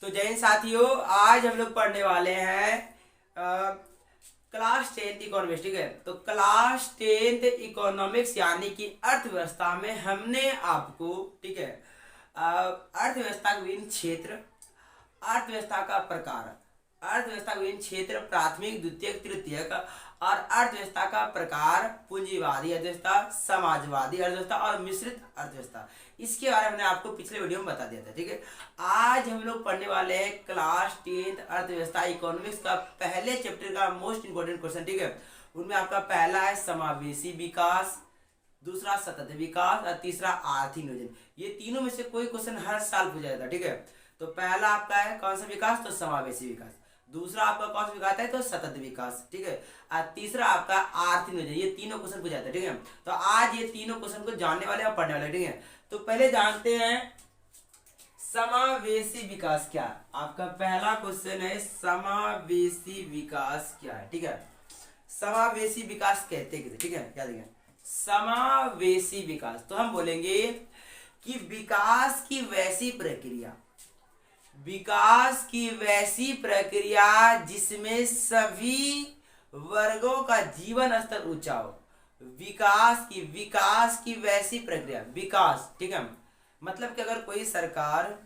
तो जय हिंद साथियों, आज हम लोग पढ़ने वाले हैं क्लास 10th इकोनॉमिक्स। ठीक है, तो क्लास 10th इकोनॉमिक्स यानी कि अर्थव्यवस्था में हमने आपको, ठीक है, अर्थव्यवस्था के विभिन्न क्षेत्र, अर्थव्यवस्था का प्रकार, अर्थव्यवस्था के विभिन्न क्षेत्र, प्राथमिक, द्वितीयक, तृतीयक, और अर्थव्यवस्था का प्रकार, पूंजीवादी अर्थव्यवस्था, समाजवादी अर्थव्यवस्था और मिश्रित अर्थव्यवस्था, इसके बारे में हमने आपको पिछले वीडियो में बता दिया था। ठीक है, आज हम लोग पढ़ने वाले हैं क्लास 10th अर्थव्यवस्था इकोनॉमिक्स का पहले चैप्टर का मोस्ट इंपोर्टेंट क्वेश्चन। ठीक है, उनमें आपका पहला है समावेशी विकास, दूसरा सतत विकास और तीसरा आर्थिक नियोजन। ये तीनों में से कोई क्वेश्चन हर साल पूछा जाता है। ठीक है, तो पहला आपका है कौन सा विकास, तो समावेशी विकास। दूसरा आपका कौन सा विकास है, तो सतत विकास। ठीक है, और तीसरा आपका आर्थिक नियोजन। ये तीनों क्वेश्चन पूछा जाता है। ठीक है, तो आज ये तीनों क्वेश्चन को जानने वाले और पढ़ने वाले। ठीक है, तो पहले जानते हैं समावेशी विकास क्या है। आपका पहला क्वेश्चन है समावेशी विकास क्या है। ठीक है, समावेशी विकास कहते हैं किसे। ठीक है, क्या देखें समावेशी विकास, तो हम बोलेंगे कि विकास की वैसी प्रक्रिया, विकास की वैसी प्रक्रिया जिसमें सभी वर्गों का जीवन स्तर ऊंचा हो। विकास की वैसी प्रक्रिया, विकास, ठीक है, मतलब कि अगर कोई सरकार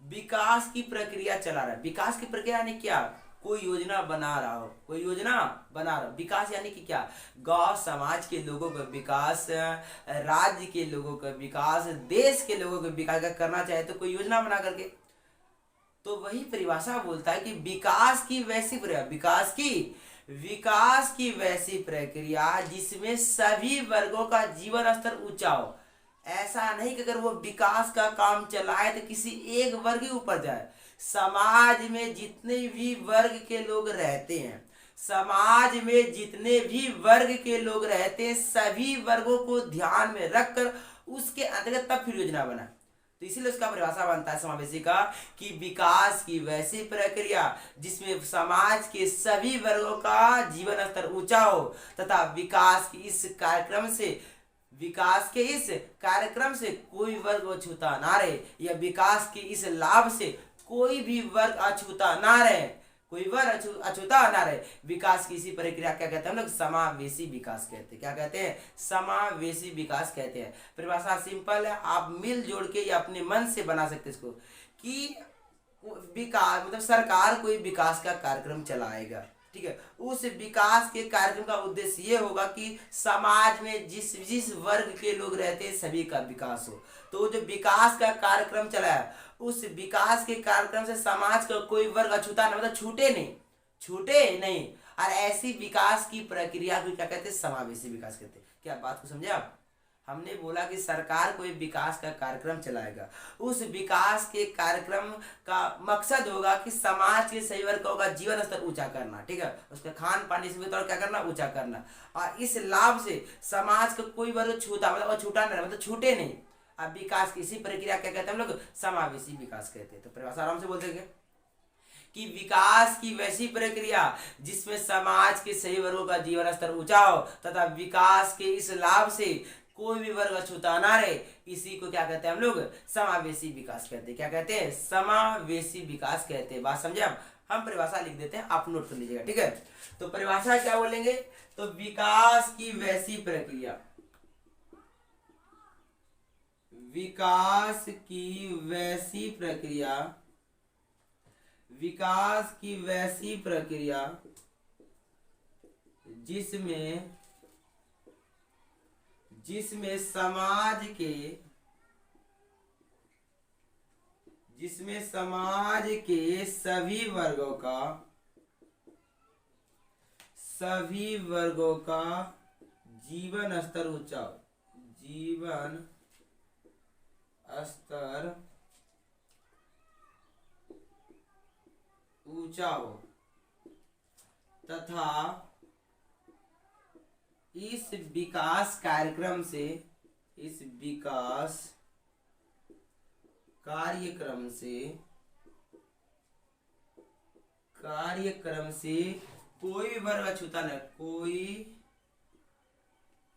विकास की प्रक्रिया चला रहा है, विकास की प्रक्रिया यानी क्या, कोई योजना बना रहा हो, कोई योजना बना रहा हो। विकास यानी कि क्या, गांव समाज के लोगों का विकास, राज्य के लोगों का विकास, देश के लोगों का विकास अगर करना चाहे तो कोई योजना बना करके, तो वही परिभाषा बोलता है कि विकास की वैसी प्रक्रिया, विकास की वैसी प्रक्रिया जिसमें सभी वर्गों का जीवन स्तर ऊंचा हो। ऐसा नहीं कि अगर वो विकास का काम चलाए तो किसी एक वर्ग के ऊपर जाए। समाज में जितने भी वर्ग के लोग रहते हैं, समाज में जितने भी वर्ग के लोग रहते हैं, सभी वर्गों को ध्यान में रखकर उसके अंतर्गत तब फिर योजना बनाए। तो इसीलिए उसका परिभाषा बनता है समावेशी का कि विकास की वैसी प्रक्रिया जिसमें समाज के सभी वर्गों का जीवन स्तर ऊंचा हो तथा विकास के इस कार्यक्रम से कोई वर्ग अछूता ना रहे, या विकास के इस लाभ से कोई भी वर्ग अछूता ना रहे, कोई वर्ग अछूता ना रहे। विकास की इसी प्रक्रिया क्या कहते हैं हम लोग, समावेशी विकास कहते हैं। क्या कहते हैं, समावेशी विकास कहते हैं। परिभाषा सिंपल है, आप मिल जोड़ के या अपने मन से बना सकते हैं इसको कि विकास मतलब सरकार कोई विकास का कार्यक्रम चलाएगा। ठीक है, उस विकास के कार्यक्रम का उद्देश्य ये होगा कि समाज में जिस जिस वर्ग के लोग रहते हैं सभी का विकास हो। तो जो विकास का कार्यक्रम चलाया, उस विकास के कार्यक्रम से समाज का कोई वर्ग अछूता मतलब छूटे नहीं। और ऐसी विकास की प्रक्रिया को क्या कहते हैं, समावेशी विकास कहते हैं। क्या बात को समझे आप, हमने बोला कि सरकार कोई विकास का कार्यक्रम चलाएगा, उस विकास के कार्यक्रम का मकसद होगा कि समाज के सही वर्गों का जीवन स्तर ऊंचा करना। ठीक है, उसका खान पान इसमें तो क्या करना, ऊंचा करना, और इस लाभ से समाज का कोई वर्ग छूटा मतलब छूटा नहीं, मतलब छूटे नहीं। अब विकास की इसी प्रक्रिया क्या कहते हैं हम लोग, समावेशी विकास कहते हैं। तो परिभाषा आराम से बोल देंगे कि विकास की वैसी प्रक्रिया जिसमें समाज के सही वर्गों का जीवन स्तर ऊंचा हो तथा विकास के इस लाभ से कोई भी वर्ग अछूता ना रहे, इसी को क्या कहते हैं हम लोग, समावेशी विकास कहते हैं। क्या कहते हैं, समावेशी विकास कहते हैं। बात समझे आप, हम परिभाषा लिख देते हैं, आप नोट कर लीजिएगा। ठीक है, तो परिभाषा क्या बोलेंगे, तो विकास की वैसी प्रक्रिया, विकास की वैसी प्रक्रिया, विकास की वैसी प्रक्रिया जिसमें समाज के सभी वर्गों का जीवन स्तर ऊंचा हो, जीवन स्तर ऊंचा हो तथा इस विकास कार्यक्रम से, इस विकास कार्यक्रम से कोई भी वर्ग अछूता नहीं, कोई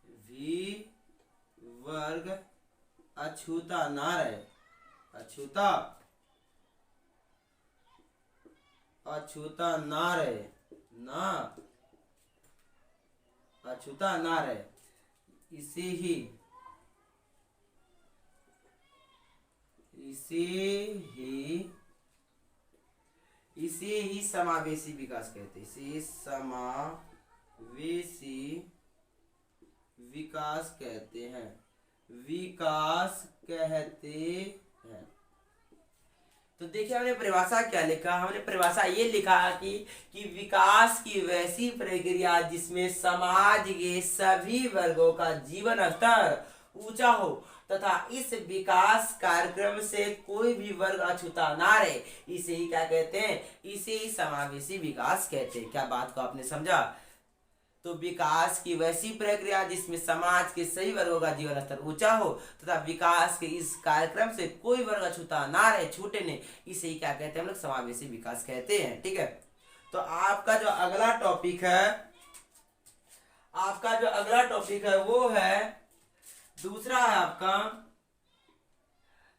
भी वर्ग अछूता ना रहे, अछूता अछूता ना रहे, ना अछूता ना रहे, इसे ही इसे ही समावेशी विकास कहते हैं। इसे समावेशी विकास कहते हैं, विकास कहते हैं। तो देखिए हमने परिभाषा क्या लिखा, हमने परिभाषा ये लिखा कि विकास की वैसी प्रक्रिया जिसमें समाज के सभी वर्गों का जीवन स्तर ऊंचा हो तथा इस विकास कार्यक्रम से कोई भी वर्ग अछूता ना रहे, इसे ही क्या कहते हैं, इसे ही समावेशी विकास कहते हैं। क्या बात को आपने समझा? तो विकास की वैसी प्रक्रिया जिसमें समाज के सही वर्गों का जीवन स्तर ऊंचा हो तथा विकास के इस कार्यक्रम से कोई वर्ग अछूता ना रहे, छूटे नहीं, इसे ही क्या कहते हैं हम लोग, समावेशी विकास कहते हैं। ठीक है, तो आपका जो अगला टॉपिक है वो है दूसरा है आपका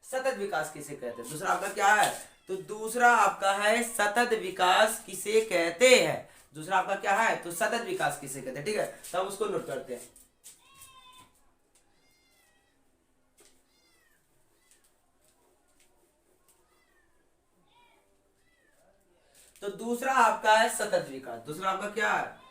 सतत विकास किसे कहते हैं। दूसरा आपका क्या है? तो दूसरा आपका है सतत विकास किसे कहते हैं। दूसरा आपका क्या है? तो सतत विकास किसे कहते हैं। ठीक है, तो हम उसको नोट करते हैं। तो दूसरा आपका है सतत विकास। दूसरा आपका क्या है?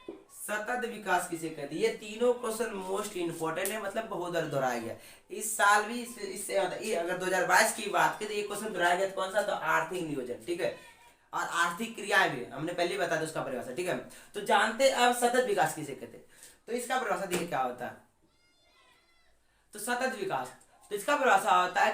सतत विकास किसे कहते हैं। ये तीनों क्वेश्चन मोस्ट इंपोर्टेंट है, मतलब बहुत बार दोहराया गया इस साल भी। इससे अगर 2022 की बात करें तो ये क्वेश्चन दोहराया गया, कौन सा? तो आर्थिक नियोजन। ठीक है, और आर्थिक क्रियाएं भी हमने पहले बता दिया उसका परिभाषा। ठीक है, तो जानते अब सतत विकास किसे कहते हैं। तो इसका परिभाषा देखिए क्या होता है। तो सतत विकास, तो इसका परिभाषा होता है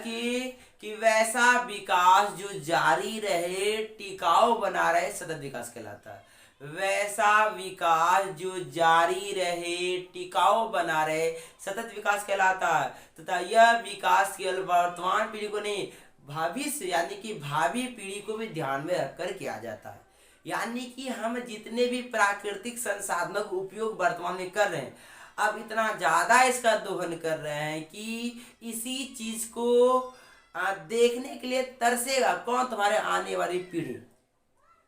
कि वैसा विकास जो जारी रहे, टिकाऊ बना रहे, सतत विकास कहलाता है। वैसा विकास जो जारी रहे, टिकाऊ बना रहे, सतत विकास कहलाता है। तथा यह विकास केवल वर्तमान पीढ़ी को नहीं, भविष्य यानी कि भावी पीढ़ी को भी ध्यान में रखकर किया जाता है। यानी कि हम जितने भी प्राकृतिक संसाधनों का उपयोग वर्तमान में कर रहे हैं, अब इतना ज्यादा इसका दोहन कर रहे हैं कि इसी चीज को देखने के लिए तरसेगा कौन? तुम्हारे आने वाली पीढ़ी।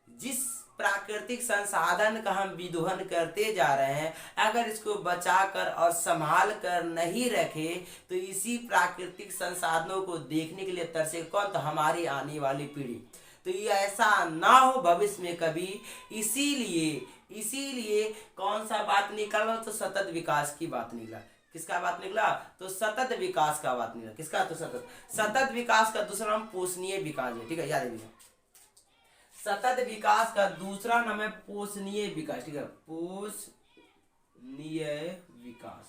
जिस प्राकृतिक संसाधन का हम विदोहन करते जा रहे हैं, अगर इसको बचाकर और संभाल कर नहीं रखे तो इसी प्राकृतिक संसाधनों को देखने के लिए तरसे कौन? तो हमारी आने वाली पीढ़ी। तो ये ऐसा ना हो भविष्य में कभी, इसीलिए कौन सा बात निकला? तो सतत विकास की बात निकला। किसका बात निकला? तो सतत विकास का बात निकला। किसका? तो सतत विकास का दूसरा नाम पोषणीय विकास है। ठीक है, याद रखिए, सतत विकास का दूसरा नाम है पोषणीय विकास। ठीक है, पोषणीय विकास।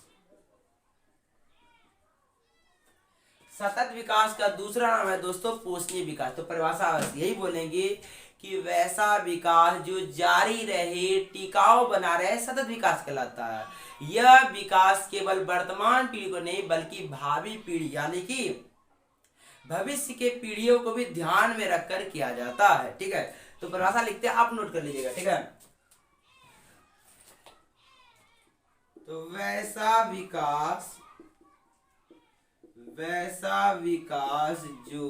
सतत विकास का दूसरा नाम है दोस्तों पोषणीय विकास। तो परिभाषा यही बोलेंगे कि वैसा विकास जो जारी रहे, टिकाऊ बना रहे, सतत विकास कहलाता है। यह विकास केवल वर्तमान पीढ़ी को नहीं बल्कि भावी पीढ़ी यानी कि भविष्य के पीढ़ियों को भी ध्यान में रखकर किया जाता है। ठीक है, तो परिभाषा लिखते हैं, आप नोट कर लीजिएगा। ठीक है, तो वैसा विकास जो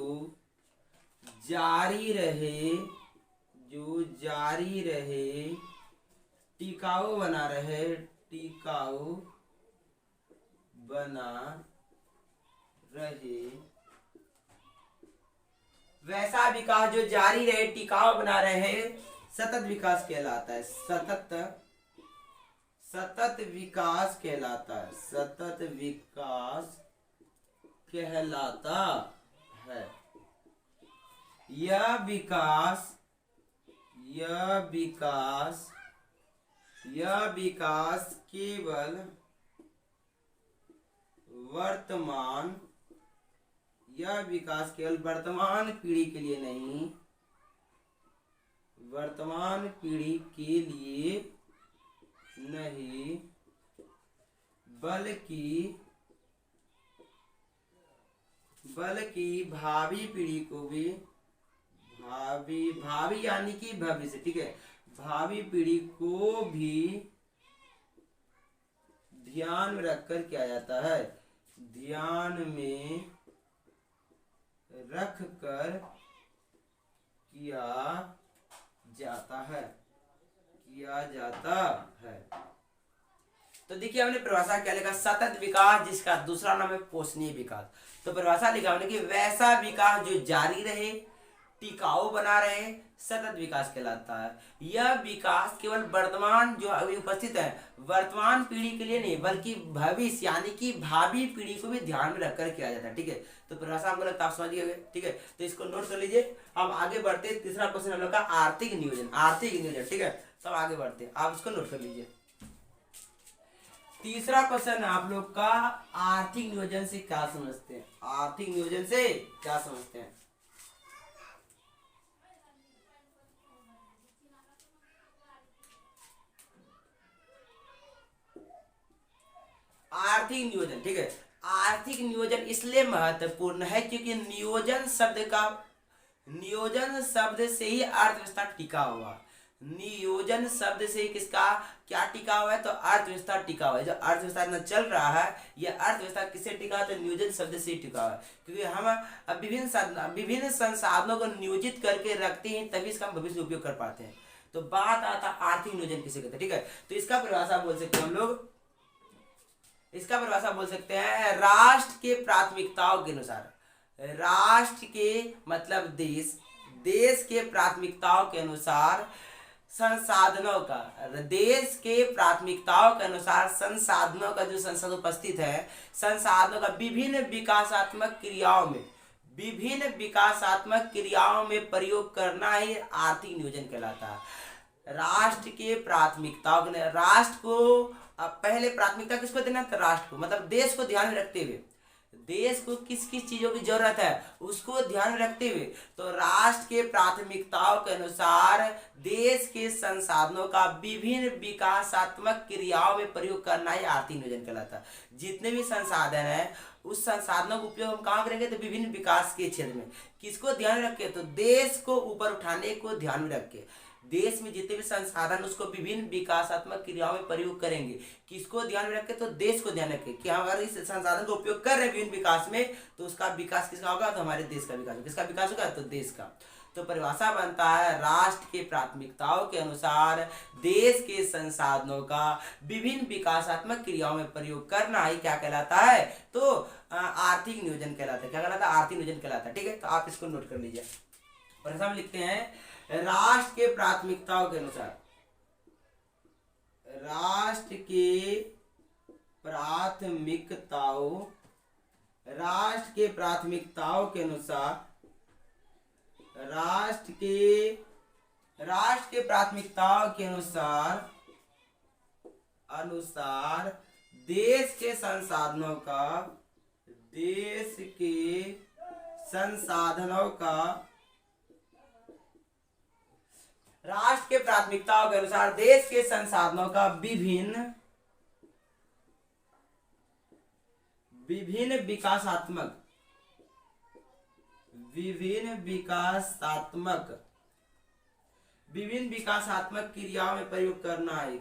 जारी रहे, टिकाऊ बना रहे, वैसा विकास जो जारी रहे, टिकाऊ बना रहे, सतत विकास कहलाता है। सतत विकास कहलाता है। सतत विकास कहलाता है। यह विकास केवल वर्तमान पीढ़ी के लिए नहीं, बल्कि भावी पीढ़ी को भी, भावी यानी कि भविष्य। ठीक है, भावी पीढ़ी को भी ध्यान में रखकर किया जाता है। ध्यान में रख कर किया जाता है, किया जाता है। तो देखिए हमने परिभाषा क्या लिखा, सतत विकास जिसका दूसरा नाम है पोषणीय विकास। तो परिभाषा लिखा हमने कि वैसा विकास जो जारी रहे, टिकाऊ बना रहे, सतत विकास कहलाता है। यह विकास केवल वर्तमान जो अभी उपस्थित है वर्तमान पीढ़ी के लिए नहीं बल्कि भविष्य यानी कि भावी पीढ़ी को भी ध्यान में रखकर किया जाता है। ठीक है, तो परिभाषा हमको लगता है आप समझ गए। ठीक है, तो इसको नोट कर लीजिए। हम आगे बढ़ते हैं, तीसरा क्वेश्चन हम लोग का आर्थिक नियोजन। आर्थिक नियोजन, ठीक है, तो आगे बढ़ते हैं, आप इसको नोट कर लीजिए। तीसरा क्वेश्चन है आप लोग का आर्थिक नियोजन से क्या समझते हैं। आर्थिक नियोजन से क्या समझते हैं। आर्थिक नियोजन, ठीक है, आर्थिक नियोजन इसलिए महत्वपूर्ण है क्योंकि नियोजन शब्द से ही अर्थव्यवस्था टिका हुआ। नियोजन शब्द से ही किसका क्या टिका हुआ है, तो अर्थव्यवस्था टिका हुआ है। जो अर्थव्यवस्था में चल रहा है यह अर्थव्यवस्था किससे टिका है, तो नियोजन शब्द से ही टिका हुआ है। क्योंकि हम विभिन्न संसाधनों को नियोजित करके रखते हैं तभी इसका हम भविष्य उपयोग कर पाते हैं। तो बात आता आर्थिक नियोजन किसे कहते हैं। ठीक है, तो इसका परिभाषा बोल सकते हैं हम लोग, इसका परिभाषा बोल सकते हैं राष्ट्र के प्राथमिकताओं के अनुसार। राष्ट्र के मतलब देश के प्राथमिकताओं के अनुसार संसाधनों का, देश के प्राथमिकताओं के अनुसार संसाधनों का जो संसाधन उपस्थित है, संसाधनों का विभिन्न विकासात्मक क्रियाओं में प्रयोग करना ही आर्थिक नियोजन कहलाता है। राष्ट्र के प्राथमिकताओं, राष्ट्र को पहले प्राथमिकता किसको देना था, राष्ट्र को, मतलब देश को ध्यान में रखते हुए, देश को किस किस चीजों की जरूरत है उसको ध्यान में रखते हुए, तो राष्ट्र के प्राथमिकताओं के अनुसार देश के संसाधनों का विभिन्न विकासात्मक क्रियाओं में प्रयोग करना ही आर्थिक नियोजन कहलाता है। जितने भी संसाधन है उस संसाधनों का उपयोग हम कहाँ करेंगे, तो विभिन्न विकास के क्षेत्र में। किसको ध्यान में रखे, तो देश को ऊपर उठाने को ध्यान में रख के, देश में जितने भी संसाधन उसको विभिन्न विकासात्मक क्रियाओं में प्रयोग करेंगे। किसको ध्यान में रखें, तो देश को ध्यान रखें कि हम अगर इस संसाधन का उपयोग कर रहे हैं विभिन्न विकास में तो उसका विकास किसका होगा, तो हमारे देश का विकास होगा। किसका विकास होगा, तो देश का। तो परिभाषा बनता है राष्ट्र के प्राथमिकताओं के अनुसार देश के संसाधनों का विभिन्न विकासात्मक क्रियाओं में प्रयोग करना ही क्या कहलाता है, तो आर्थिक नियोजन कहलाता है। क्या कहलाता है, आर्थिक नियोजन कहलाता है। ठीक है, तो आप इसको नोट कर लीजिए। परिभाषा में लिखते हैं राष्ट्र के प्राथमिकताओं के अनुसार, राष्ट्र के प्राथमिकताओं के अनुसार, राष्ट्र के प्राथमिकताओं के अनुसार देश के संसाधनों का राष्ट्र के प्राथमिकताओं के अनुसार देश के संसाधनों का विभिन्न विकासात्मक क्रियाओं में प्रयोग करना है।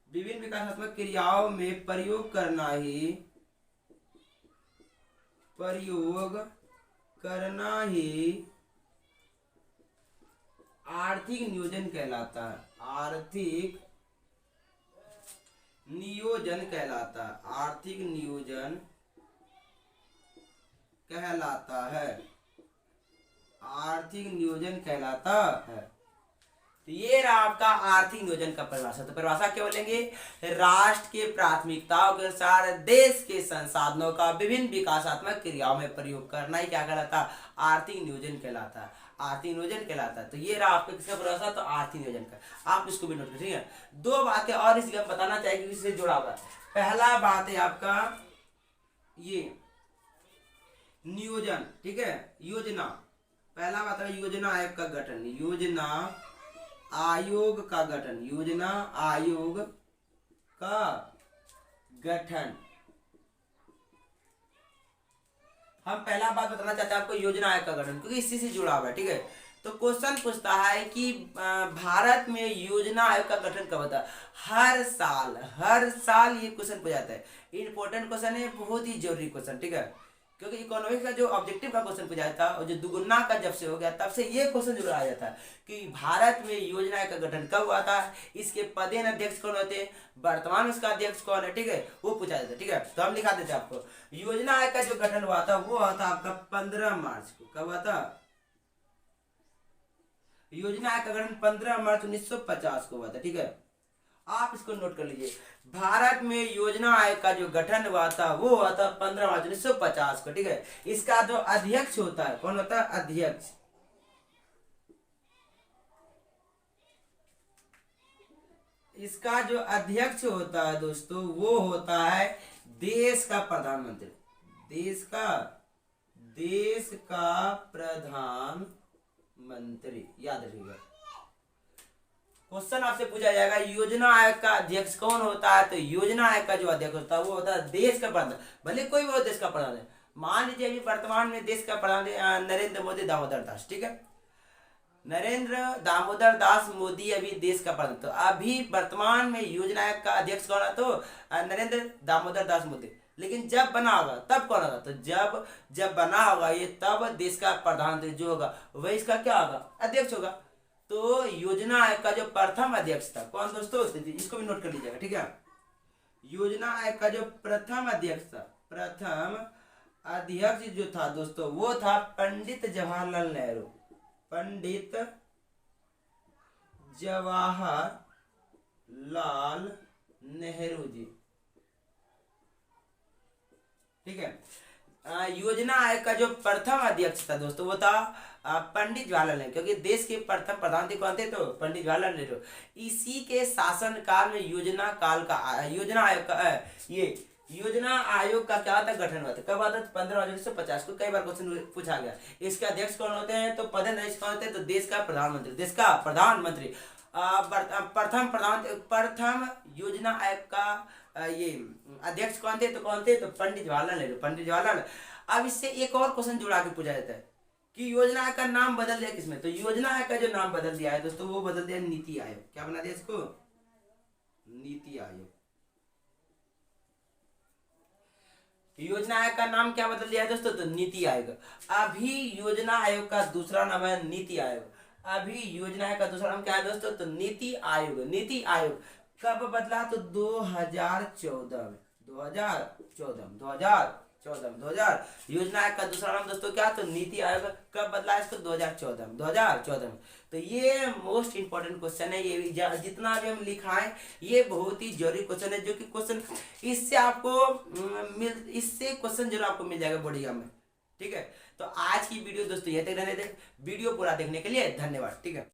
विभिन्न विकासात्मक क्रियाओं में प्रयोग करना ही आर्थिक नियोजन कहलाता है। आर्थिक नियोजन कहलाता है। तो ये रहा आपका आर्थिक नियोजन का परिभाषा। तो परिभाषा क्या बोलेंगे, राष्ट्र के प्राथमिकताओं के अनुसार देश के संसाधनों का विभिन्न विकासात्मक क्रियाओं में प्रयोग करना ही क्या कहलाता है, आर्थिक नियोजन कहलाता है। आर्थिक नियोजन कहलाता है। तो ये रहा आपका किसका परिभाषा, तो आर्थिक नियोजन का। आप इसको भी नोट करें। ठीक है, दो बातें और इसलिए बताना चाहिए कि इससे जुड़ा हुआ है। पहला बात है आपका ये नियोजन, ठीक है, योजना। पहला बात है योजना आयोग का गठन, योजना आयोग का गठन। हम पहला बात बताना चाहते हैं आपको योजना आयोग का गठन, क्योंकि इसी से जुड़ा हुआ है। ठीक है, तो क्वेश्चन पूछता है कि भारत में योजना आयोग का गठन कब होता है। हर साल ये क्वेश्चन पूछा जाता है। इंपॉर्टेंट क्वेश्चन है, बहुत ही जरूरी क्वेश्चन। ठीक है, क्योंकि इकोनॉमिक्स का जो ऑब्जेक्टिव का क्वेश्चन पूछा था और जो दुगुना का जब से हो गया तब से ये क्वेश्चन जरूर आ जाता है कि भारत में योजना का गठन कब हुआ था, इसके पदेन अध्यक्ष कौन होते हैं, वर्तमान उसका अध्यक्ष कौन है, ठीक है, वो पूछा जाता है। ठीक है, तो हम लिखा देते हैं आपको, योजना आयोग का जो गठन हुआ था वो हुआ था आपका 15 मार्च को। कब हुआ था? योजना आयोग का गठन 15 मार्च 1950 को हुआ था। ठीक है, आप इसको नोट कर लीजिए, भारत में योजना आयोग का जो गठन हुआ था वो हुआ था 15 मार्च 1950 को। ठीक है, इसका जो अध्यक्ष होता है, कौन होता है? अध्यक्ष। इसका जो अध्यक्ष होता है दोस्तों वो होता है देश का प्रधानमंत्री। देश का प्रधानमंत्री, याद रखिएगा। क्वेश्चन आपसे पूछा जाएगा योजना आयोग का अध्यक्ष कौन होता है, तो योजना आयोग का जो अध्यक्ष होता है वो होता है देश का प्रधान, भले कोई भी हो देश का प्रधान है। मान लीजिए अभी वर्तमान में देश का प्रधान नरेंद्र मोदी दामोदर दास। ठीक है, नरेंद्र दामोदर दास मोदी अभी देश का प्रधान, तो अभी वर्तमान में योजना आयोग का अध्यक्ष कौन है? तो नरेंद्र दामोदर दास मोदी। लेकिन जब बना होगा तब कौन होगा? तो जब बना होगा ये तब देश का प्रधानमंत्री जो होगा वही इसका क्या होगा? अध्यक्ष होगा। तो योजना आयोग का जो प्रथम अध्यक्ष था कौन दोस्तों? इसको भी नोट कर लीजिएगा। ठीक है, योजना आयोग का जो प्रथम अध्यक्ष था, प्रथम अध्यक्ष जो था दोस्तों वो था पंडित जवाहरलाल नेहरू। पंडित जवाहरलाल नेहरू जी। ठीक है, योजना आयोग का जो प्रथम अध्यक्ष था दोस्तों वो था पंडित जवाहरलाल नेहरू, क्योंकि देश के प्रथम प्रधानमंत्री कौन थे? तो पंडित जवाहरलाल नेहरू। इसी के शासन काल में योजना आयोग का क्या था? गठन हुआ था। कब हुआ था? 15 मार्च 1950 को। कई बार क्वेश्चन पूछा गया। इसके अध्यक्ष कौन होते हैं? तो पदेन कौन होते हैं? तो देश का प्रधानमंत्री। प्रथम योजना आयोग का ये अध्यक्ष कौन थे? तो पंडित जवाहरलाल नेहरू। अब इससे एक और क्वेश्चन जुड़ा के पूछा जाता है कि योजना आयोग का नाम बदल दिया किसमें? तो योजना आयोग का जो नाम बदल दिया है दोस्तों वो बदल दिया नीति आयोग। क्या बना दिया इसको? नीति आयोग। योजना आयोग का नाम क्या बदल दिया है दोस्तों? तो नीति आयोग। अभी योजना आयोग का दूसरा नाम है नीति आयोग। अभी योजना आयोग का दूसरा नाम क्या है दोस्तों? तो नीति आयोग। नीति आयोग कब बदला? तो 2014 में। 2014 योजना आयोग का दूसरा नाम दोस्तों क्या? तो नीति आयोग। कब बदला इसको? 2014 में। तो ये मोस्ट इंपॉर्टेंट क्वेश्चन है। ये जितना भी हम लिखा है ये बहुत ही जरूरी क्वेश्चन है, जो कि क्वेश्चन इससे क्वेश्चन जरूर आपको मिल जाएगा बोर्ड एग्जाम में। ठीक है, तो आज की वीडियो दोस्तों ये तक रहने दें। वीडियो पूरा देखने के लिए धन्यवाद। ठीक है।